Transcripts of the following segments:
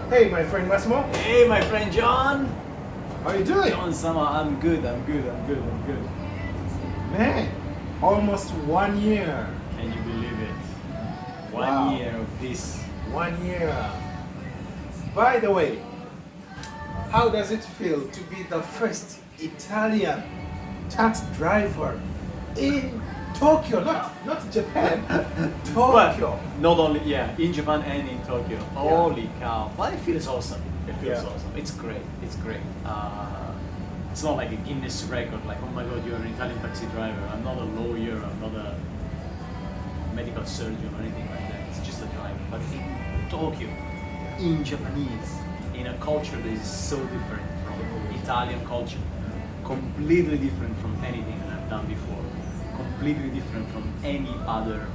Hey, my friend Massimo. Hey, my friend John. How you doing? John Sama, I'm good. Man, almost 1 year. Can you believe it? Wow. 1 year of this. 1 year. By the way, how does it feel to be the first Italian taxi driver in Tokyo? Not Japan. Tokyo. But not only, in Japan and in Tokyo. Holy cow. But it feels awesome. It feels awesome. It's great. It's not like a Guinness record, like, oh my god, you're an Italian taxi driver. I'm not a lawyer, I'm not a medical surgeon or anything like that. It's just a driver. But in Tokyo, in Japanese, in a culture that is so different from Italian culture, completely different from anything that I've done before, completely different from any other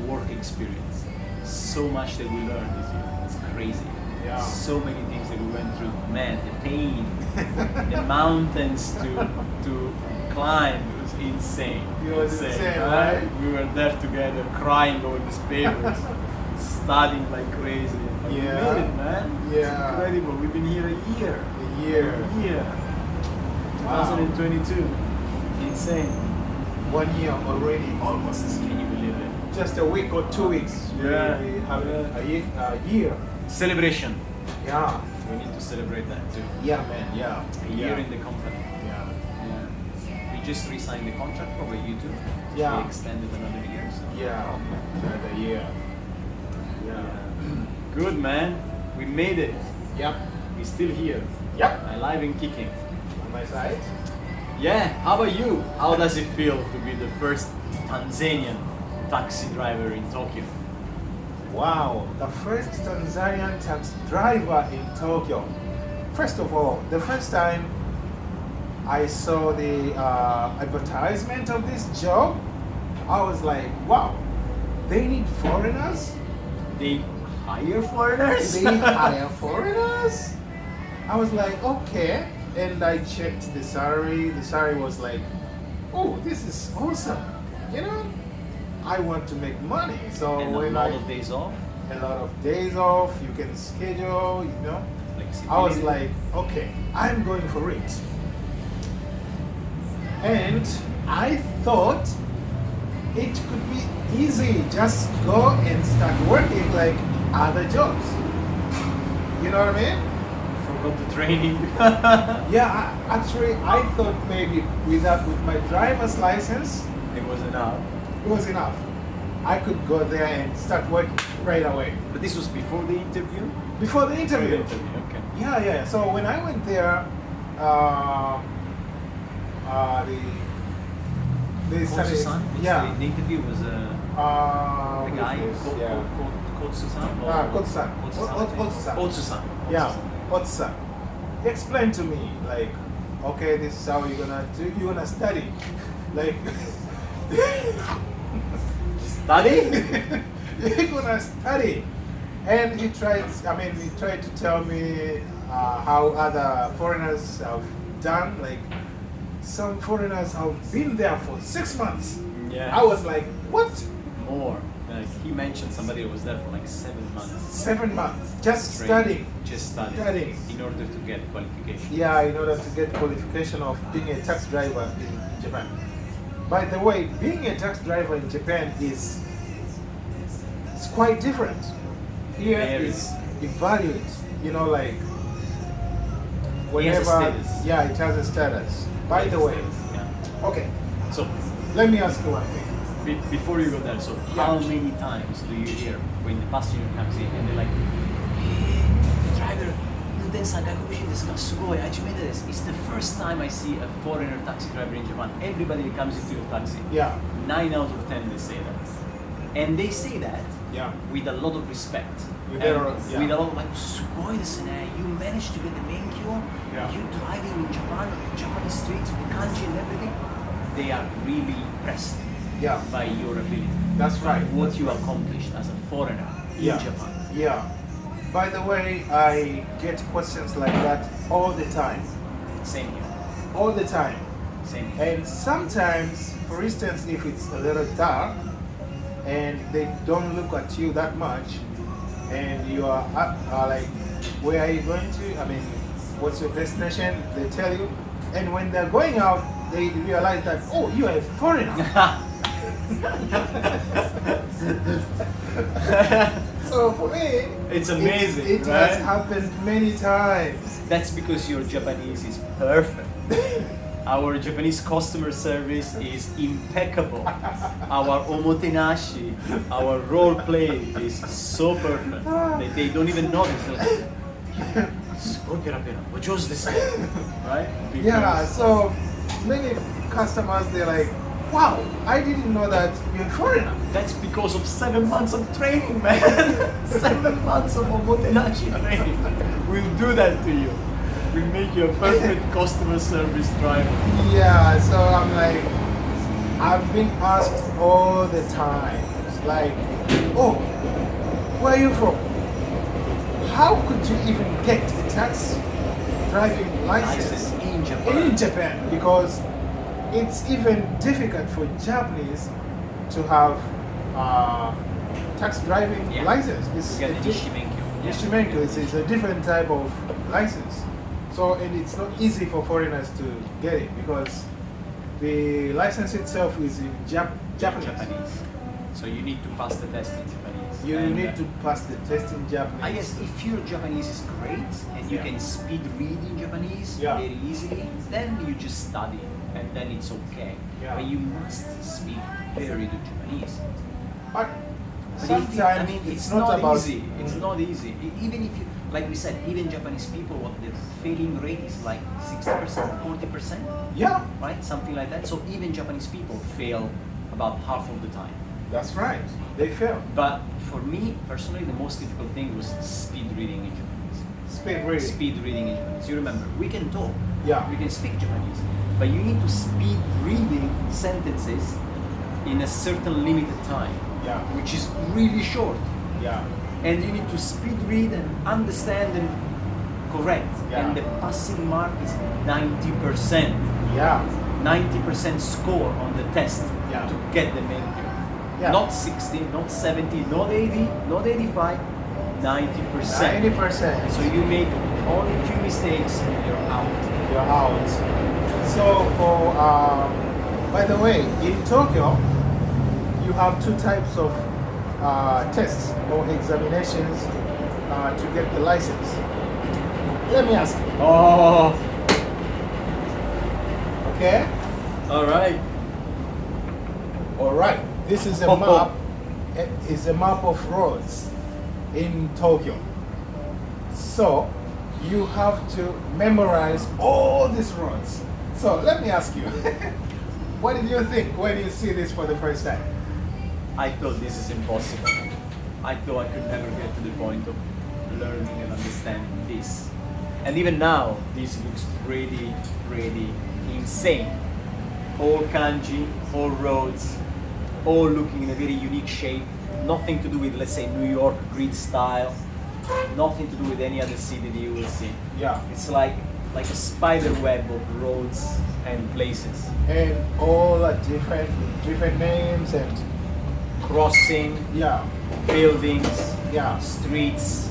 work experience. So much that we learned this year. It's crazy. Yeah. So many things that we went through. Man, the pain, the mountains to climb, it was insane. It was insane, right? We were there together, crying over these papers, studying like crazy. But we made it, man. Yeah. It's incredible. We've been here a year. A year. Wow. 2022. Insane. 1 year already, almost. Can you believe it? Just a week or 2 weeks. Yeah. We have a year. Celebration. Yeah. We need to celebrate that too. Yeah, man. Yeah. A year in the company. Yeah. We just re-signed the contract, probably you too. Yeah. We extended another year. So. Yeah. Another year. Yeah. Good, man. We made it. Yep. We're still here. Yep. Alive and kicking. On my side. Yeah. How about you? How does it feel to be the first Tanzanian taxi driver in Tokyo? Wow, the first Tanzanian taxi driver in Tokyo. First of all, the first time I saw the advertisement of this job, I was like, wow, they need foreigners? They hire foreigners? They hire foreigners? I was like, okay. And I checked the salary. The salary was like, oh, this is awesome. You know? I want to make money, so and a lot of days off. A lot of days off. You can schedule, you know. I was like, okay, I'm going for it. And I thought it could be easy. Just go and start working like other jobs. You know what I mean? Forgot the training. Yeah, actually, I thought maybe with my driver's license, it was enough. It was enough. I could go there and start working right away. But this was before the interview? Before the interview. Okay. Yeah. So when I went there, they started. Yeah. The interview was the guy called Kotsu-san? Kotsu-san. Yeah, Kotsu-san. He explained to me like, okay, this is how you're gonna do. You're gonna study, like. Study? You're gonna study, and he tried to tell me how other foreigners have done. Like some foreigners have been there for 6 months. Yeah. I was like, what? More. Like he mentioned somebody who was there for like 7 months. 7 months, just studying. Just studying. In order to get qualification. Yeah, in order to get qualification of being a taxi driver in Japan. By the way, being a taxi driver in Japan it's quite different. Here is evaluate, you know, like whenever. It has a status. By the way, okay. So let me ask you one thing. Before you go there, so how many times do you hear when the passenger comes in and they're like, driver, 運転手さん外国人ですかすごい初めてです It's the first time I see a foreigner taxi driver in Japan. Everybody that comes into your taxi, 9 out of 10 they say that. And they say that with a lot of respect. With a lot of like, すごいですね You managed to get the main cure. You driving in Japan, Japanese streets with the kanji and everything. They are really impressed by your ability. That's right. What you accomplished as a foreigner in Japan. Yeah. By the way, I get questions like that all the time. Same here. All the time. Same here. And sometimes, for instance, if it's a little dark and they don't look at you that much, and you are like where are you going to? I mean, what's your destination? They tell you. And when they're going out, they realize that, oh, you are a foreigner. So for me, it's amazing. It right? has happened many times. That's because your Japanese is perfect. Our Japanese customer service is impeccable. Our omotenashi, our role play is so perfect. They don't even notice. Like, すごいペラペラ。お上手ですね。Right? Yeah, so many customers, they're like, wow, I didn't know that you're a foreigner. That's because of 7 months of training, man. 7 months of omotenashi training. We'll do that to you. We'll make you a perfect customer service driver. Yeah, so I'm like, I've been asked all the time. It's like, oh, where are you from? How could you even get a taxi driving license in Japan? in Japan? Because it's even difficult for Japanese to have taxi driving license. It's You get the Nishimenkyo. Nishimenkyo is a different type of license. So, and it's not easy for foreigners to get it because the license itself is in Japanese. So you need to pass the test in Japanese. You need to pass the test in Japanese. I guess if your Japanese is great and you can speed read in Japanese very easily, then you just study and then it's okay. Yeah. But you must speak very good Japanese. But But sometimes it's not about easy. It's not easy. Even if you, like we said, even Japanese people, what the failing rate is like 60%, 40%, Yeah, right? Something like that. So even Japanese people fail about half of the time. that's right. They fail. But for me personally, the most difficult thing was speed reading in Japanese. Speed reading. Speed reading in Japanese. You remember, we can talk, Yeah. we can speak Japanese, but you need to speed reading sentences in a certain limited time, Yeah. which is really short. Yeah. And you need to speed read and understand and correct. Yeah. And the passing mark is 90%. Yeah. 90% score on the test Yeah. to get the menkyo. Yeah. Not 60, not 70, not 80, not 85, 90%. 90%. So you make only a few mistakes and you're out. You're out. So for by the way, in Tokyo, you have two types of tests or examinations to get the license. Let me ask you. Oh, Okay. all right. All right. This is a map. It is a map of roads in Tokyo. So you have to memorize all these roads. So let me ask you, what did you think when you see this for the first time? I thought this is impossible. I thought I could never get to the point of learning and understanding this. And even now, this looks pretty insane. All kanji, all roads, all looking in a very unique shape. Nothing to do with, let's say, New York grid style. Nothing to do with any other city that you will see. Yeah. It's like a spider web of roads and places. And all are different names and Crossing, yeah, buildings, yeah, streets,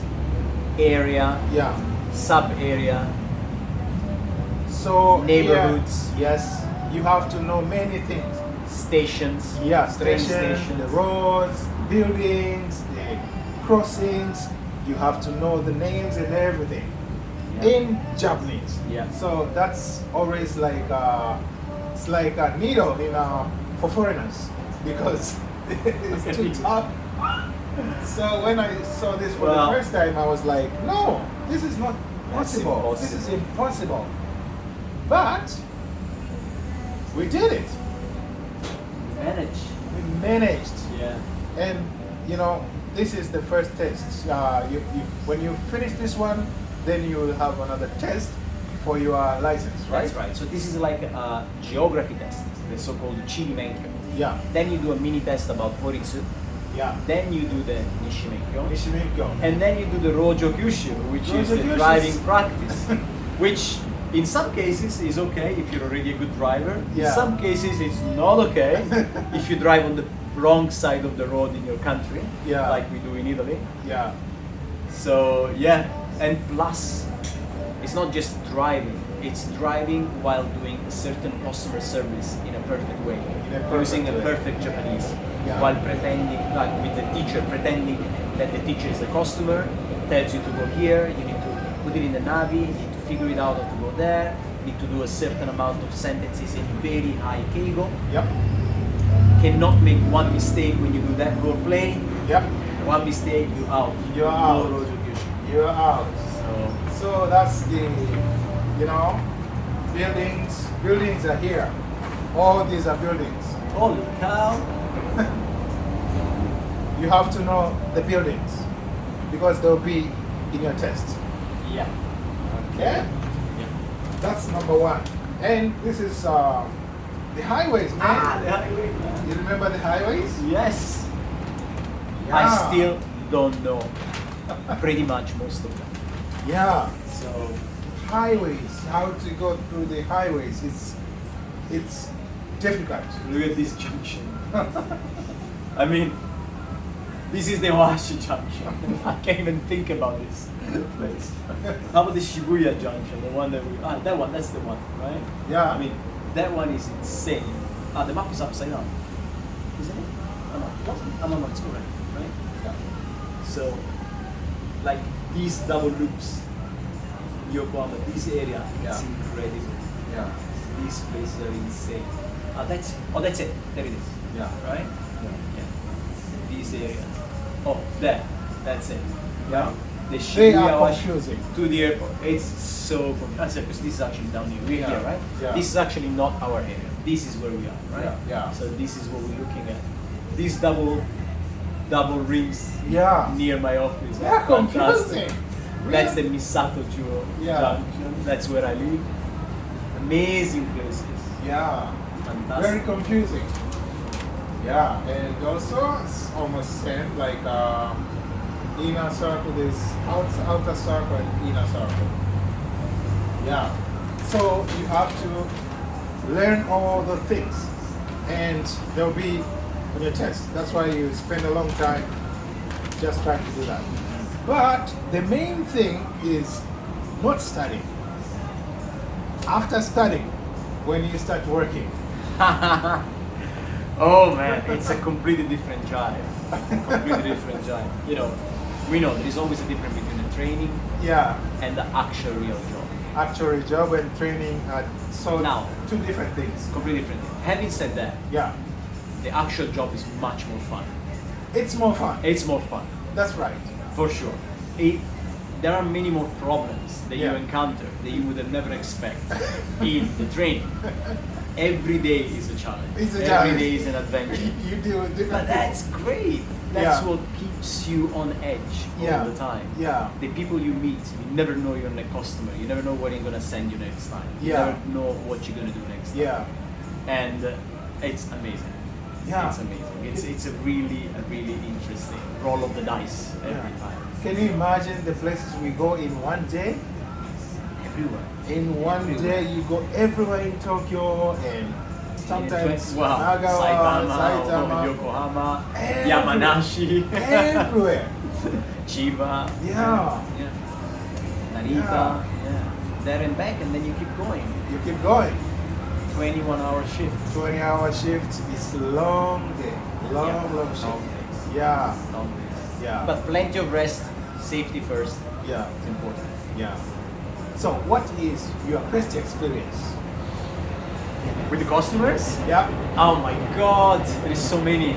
area, yeah. sub-area, So neighborhoods. here, yes, you have to know many things. stations, Yeah, train stations, the roads, buildings, the crossings. You have to know the names and everything Yeah. in Japanese. Yeah. So that's always like it's like a needle in for foreigners because it's too tough. So when I saw this for Well- the first time, I was like, no, this is not That's possible. This is impossible. But we did it. manage. We managed. Yeah. And you know, this is the first test. When you finish this one, then you will have another test for your license, right? That's right. So this is like a geography test, the so-called Chirimenkyo. Yeah, Then you do a mini test about Horitsu. yeah. Then you do the Nishimenkyo. Nishimenkyo. And then you do the Rojo Kyushu, which is the Rojo Kyushu. driving practice, which in some cases is okay if you're already a good driver. Yeah. In some cases it's not okay if you drive on the wrong side of the road in your country, Yeah. like we do in Italy. Yeah. So yeah, And plus, it's not just driving, it's driving while doing a certain customer service in a perfect way, using a perfect Japanese, while pretending, like with the teacher, pretending that the teacher is the customer, tells you to go here, you need to put it in the Navi, you need to figure it out how to go there, you need to do a certain amount of sentences in very high keigo. Yep. Cannot make one mistake when you do that role play. Yep. One mistake, you're out. You're out. No Rojo-kyushu. You're out. So, So that's the, you know, buildings. Buildings are here. All these are buildings. holy cow. You have to know the buildings because they'll be in your test. Yeah. Okay? Yeah. That's number one. And this is the highways, man. Ah, the highway. You remember the highways? Yes. Yeah. I still don't know pretty much most of them. Yeah. So, Highways. How to go through the highways? It's difficult. look at this junction. I mean, this is the Oashi junction. I can't even think about this place. How about the Shibuya junction? The one that we, that one, that's the one, right? Yeah. I mean, that one is insane. The map is upside down. Isn't it? No, it's correct, right? Yeah. So, like these double loops, Yokohama, this area, it's Yeah. incredible. Yeah. These places are insane. That's it. There it is. Yeah. Right? Yeah. These areas. Oh, that's it. Yeah. The They Shibuya are Oashi confusing. to the airport. It's so confusing. Because this is actually down here. We're Yeah. here, right? Yeah. This is actually not our area. This is where we are, right? Yeah. So this is what we're looking at. These double rings Yeah. near my office. They are Fantastic. confusing. That's the Misato Juro Yeah. junction. That's where I live. Amazing places. Yeah. Fantastic. Very confusing. Yeah. And also it's almost same like inner circle, this outer circle and inner circle. Yeah. So you have to learn all the things and they'll be on your test. That's why you spend a long time just trying to do that. But the main thing is not studying. After studying, when you start working. Oh man, it's a completely different jive. Completely different jive. You know, we know there is always a difference between the training Yeah. and the actual real job. Actually, job and training are so Now. two different things. Completely different. Having said that, Yeah. the actual job is much more fun. It's more fun. It's more fun, That's right. for sure. There are many more problems that you Yeah. encounter that you would have never expect in the training. Every day is a challenge. It's a Every challenge. day is an adventure. You deal with But different that's great. That's Yeah. what keeps you on edge Yeah. all the time. Yeah. The people you meet, you never know you're a customer. You never know what you're gonna send you next time. You Yeah. never know what you're gonna do next time. Yeah. And it's amazing. Yeah. It's amazing. It's a really interesting roll of the dice every Yeah. time. Can you imagine the places we go in one day? Everywhere. In one Everywhere. day, you go everywhere in Tokyo and sometimes Wow. Nagawa, Saitama, Yokohama, Everywhere. Yamanashi, everywhere. Chiba, Yeah. Narita, there and back, and then you keep going. You keep going. 21-hour shift. 20-hour shift is long day. Long shift. Long days. Yeah. Long days. Yeah. But plenty of rest, safety first. Yeah. It's important. Yeah. So, what is your best experience? With the customers? Yeah. Oh my God, there is so many.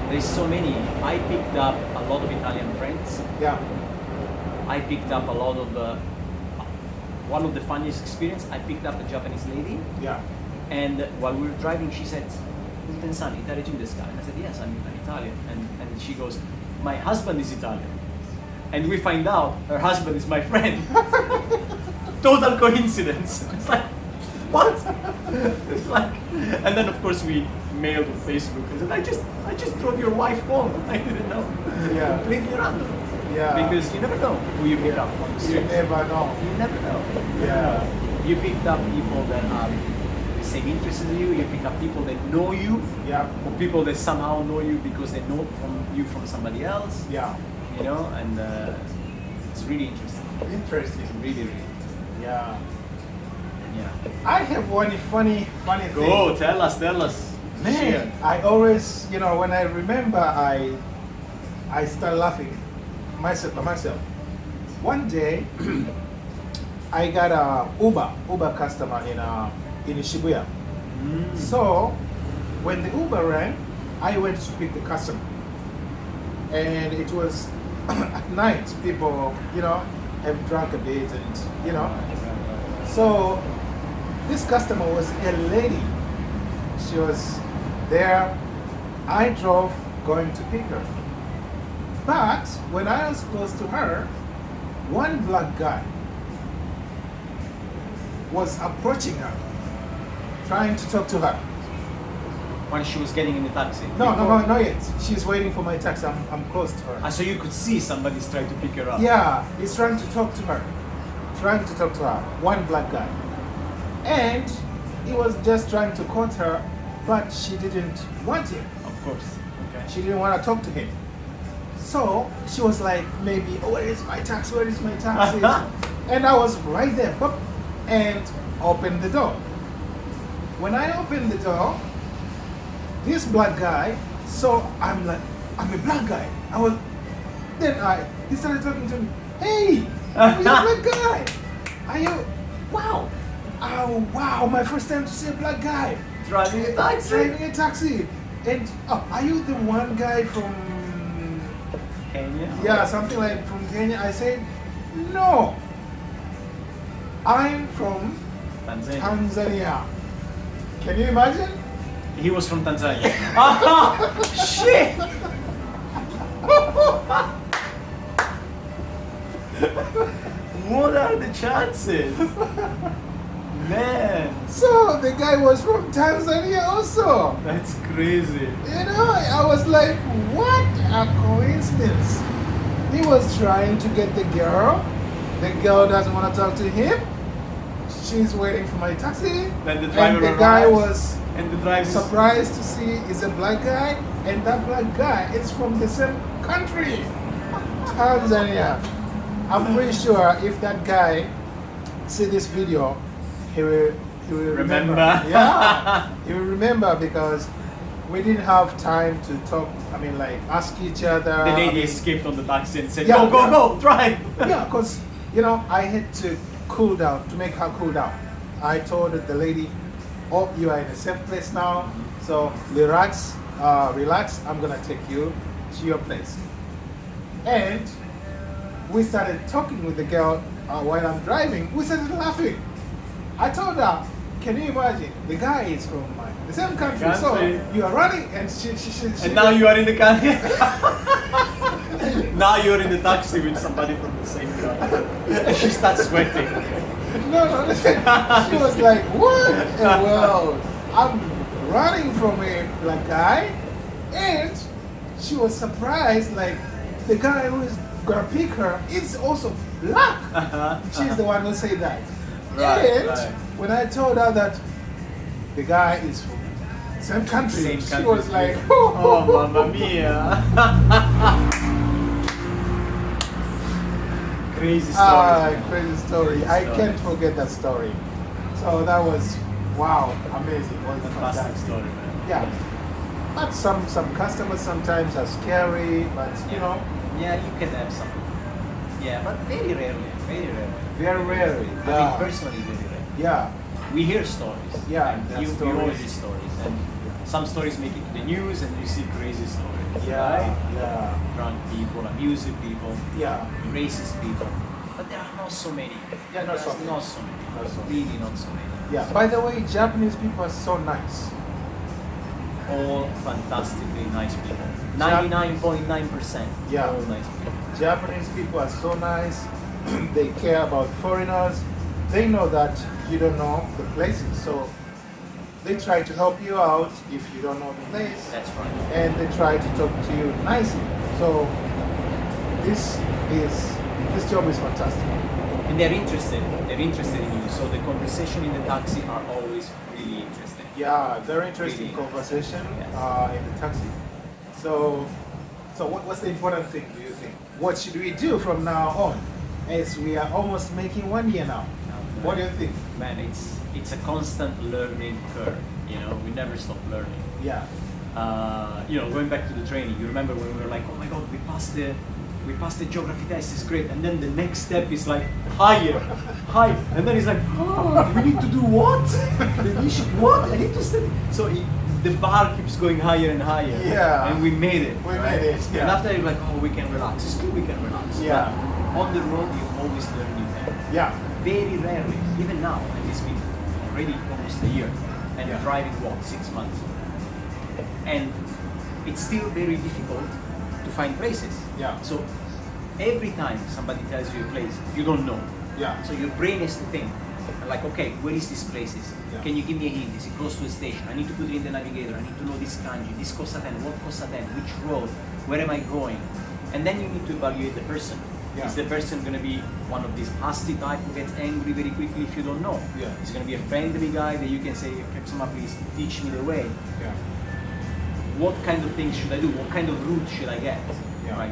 There is so many. I picked up a lot of Italian friends. Yeah. I picked up a lot of. One of the funniest experience. I picked up a Japanese lady, Yeah. and while we were driving, she said, "Uten-san, Italian this guy?" And I said, "Yes, I'm Italian." And she goes, "My husband is Italian." And we find out her husband is my friend. Total coincidence. It's like, what? It's like, and then of course we mailed on Facebook. I said, I just drove your wife home. I didn't know. Yeah. Completely random. Yeah. Because you never know who you pick up on the You street. never know. You never know. Yeah. You picked up people that are the same interests as you. You pick up people that know you, Yeah. or people that somehow know you because they know you from somebody else. Yeah. You know, and It's really interesting. Interesting. Really, really. Yeah. Yeah. I have one funny thing. Go, tell us. Man, Share. I always, when I remember, I start laughing myself by myself. One day, I got a Uber customer in Shibuya. So when the Uber rang, I went to pick the customer, and it was at night. People, have drunk a bit, and So this customer was a lady. She was there. I drove going to pick her. But when I was close to her, one black guy was approaching her, trying to talk to her. When she was getting in the taxi. No, not yet. She's waiting for my taxi. I'm close to her. So you could see somebody's trying to pick her up. Yeah, he's trying to talk to her. One black guy. And he was just trying to court her, but she didn't want him. Of course. Okay. She didn't want to talk to him. So she was like, maybe, oh, where is my taxi? And I was right there, and opened the door. When I opened the door, this black guy, so I'm like, I'm a black guy. He started talking to me. Hey, you're a black guy. Are you? Wow. Oh, wow, my first time to see a black guy. Driving a taxi. And are you the one guy from Kenya? Yeah, something like from Kenya. I said, no. I'm from Tanzania. Can you imagine? He was from Tanzania. Shit! What are the chances? Man. So the guy was from Tanzania also. That's crazy. I was like, what a coincidence. He was trying to get the girl. The girl doesn't want to talk to him. She's waiting for my taxi. Then the driver and the arrives, guy was and the driver surprised to see is a black guy, and that black guy is from the same country, Tanzania. I'm pretty sure if that guy see this video, he will remember. Yeah, he will remember because we didn't have time to talk. Ask each other. The lady escaped on the taxi and said, go, drive. Yeah, because I had to cool down, to make her cool down. I told the lady, oh, you are in a safe place now, so relax, I'm gonna take you to your place. And we started talking with the girl while I'm driving. We started laughing. I told her, can you imagine, the guy is from the same country, so you are running, and she and now you are in the car. Now you're in the taxi with somebody from the same country. And she starts sweating. No, she was like, what in the world? I'm running from a black guy, and she was surprised, like, the guy who is gonna pick her is also black. She's the one who said that. And when I told her that the guy is from the same country, she was like, oh, mamma mia. Crazy story. Crazy story. I can't forget that story. So that was, wow, amazing. Fantastic story, man. Yeah. But some customers sometimes are scary, but Yeah, you can have some. Yeah, but very rarely. Very rarely. Personally, very rarely. Yeah. We hear stories. Yeah, And there are you stories. always hear stories. And some stories make it to the news, and you see crazy stories. Yeah. Drunk people, abusive people, Yeah. racist people. But there are not so many. Yeah, not so many. Not so many. Not so many. Really not so many. Yeah. By the way, Japanese people are so nice. All fantastically nice people. 99.9%. Yeah. All nice people. Japanese people are so nice. They care about foreigners. They know that you don't know the places, so they try to help you out if you don't know the place. That's right. And they try to talk to you nicely. So this job is fantastic. And they're interested. They're interested in you. So the conversation in the taxi are always really interesting. Yeah, very interesting Really. conversation Yes. in the taxi. So what's the important thing, do you think? What should we do from now on? as we are almost making 1 year now. What do you think? Man, it's a constant learning curve. You know, we never stop learning. Yeah. You know, going back to the training, you remember when we were like, oh my god, we passed the geography test, it's great, and then the next step is like higher, and then it's like, oh, we need to do what? What? I need to study. So the bar keeps going higher and higher. Yeah. And we made it. We made it. Yeah. And after you're like, oh, we can relax. It's good, we can relax. Yeah. But on the road, you always learn new things. Yeah. Very rarely, even now, and it's been already almost a year, and Yeah. driving what, 6 months. And it's still very difficult to find places. Yeah. So every time somebody tells you a place, you don't know. Yeah. So your brain has to think, like, okay, where is this place? Yeah. Can you give me a hint? Is it close to a station? I need to put it in the navigator. I need to know this kanji, this Costa 10, what Costa 10, which road, where am I going? And then you need to evaluate the person. Yeah. Is the person going to be one of these hasty type who gets angry very quickly if you don't know? Yeah. Is going to be a friendly guy that you can say, Pepsima, please teach me the way. Yeah. What kind of things should I do? What kind of route should I get? Yeah. Right?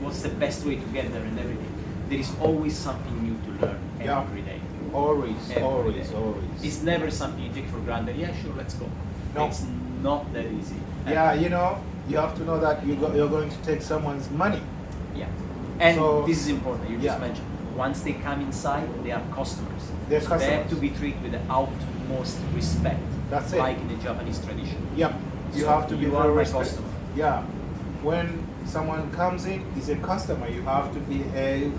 What's the best way to get there and everything? There is always something new to learn Yeah. every day. Always, Every always, day. always. It's never something you take for granted. Yeah, sure, let's go. No. It's not that easy. Yeah, you know, you have to know that you're going to take someone's money. Yeah. And So- this is important. You Yeah. just mentioned. Once they come inside, they are customers. They're So they have customers. to be treated with the utmost respect. That's it. Like in the Japanese tradition. Yep. You So have to be you are very my respectful. customer. Yeah. When someone comes in, is a customer, you have to behave.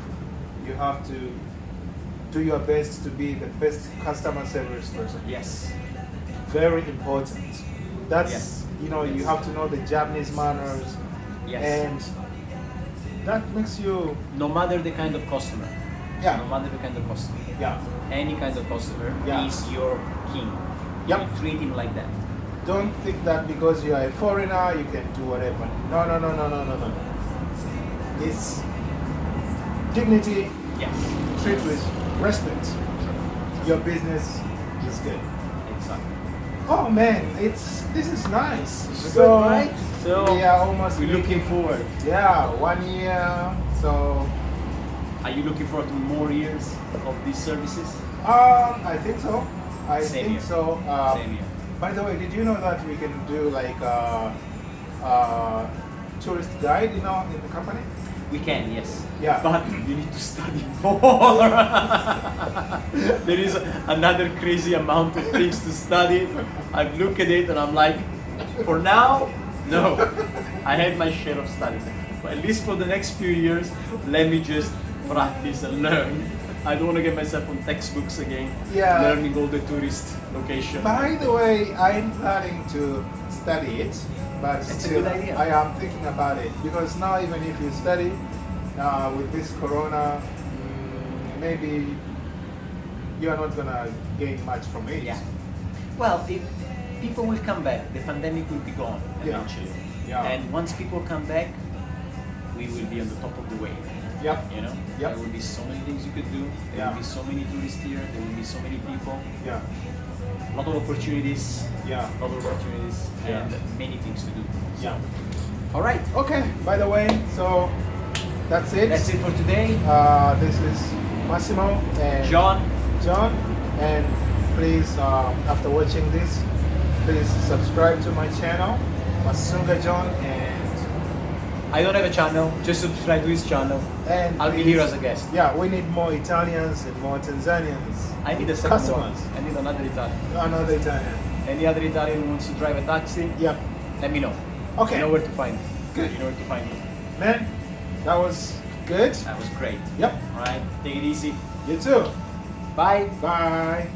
You have to do your best to be the best customer service person. Yes. Very important. That's Yes. you know, you Yes. have to know the Japanese manners, Yes. and that makes you No matter the kind of customer. Yeah. No matter the kind of customer. yeah. Any kind of customer Yeah. is your king. Yep. You treat him like that. Don't think that because you are a foreigner you can do whatever. No, no, no, no, no, no, no. It's dignity. Yes. Treat with respect. Your business is good. Exactly. Oh man, this is nice. Good, right? So we are almost we're looking forward. Yeah, 1 year. So Are you looking forward to more years of these services? I think so. I Same think here. so. Same here. By the way, did you know that we can do like tourist guide in the company? We can, yes. Yeah. But you need to study more. There is another crazy amount of things to study. I've looked at it and I'm like, for now, no. I had my share of study. But at least for the next few years, let me just practice and learn. I don't want to get myself on textbooks again, Yeah. learning all the tourist locations. By the way, I'm planning to study it, but It's a still, good idea. I am thinking about it because now even if you study with this corona, maybe you are not gonna gain much from it. Yeah. Well, people will come back. The pandemic will be gone Yeah. eventually. Yeah. And once people come back, we will be on the top of the wave. Yep. You know, Yep. there will be so many things you could do. There Yeah. will be so many tourists here. There will be so many people. Yeah. A lot of opportunities. Yeah. A lot of opportunities Yeah. and many things to do. Yeah. All right. Okay. By the way, so that's it. That's it for today. This is Massimo and John. and please, after watching this, please subscribe to my channel, Masunga John, and I don't have a channel. Just subscribe to his channel. I'll be please- here as a guest. Yeah, we need more Italians and more Tanzanians. I need a second Customers. one. I need another Italian. Another Italian. Any other Italian who wants to drive a taxi? Yep. Let me know. Okay. You know where to find me. Good. You know where to find me. Man, that was good. That was great. Yep. All right. Take it easy. You too. Bye. Bye.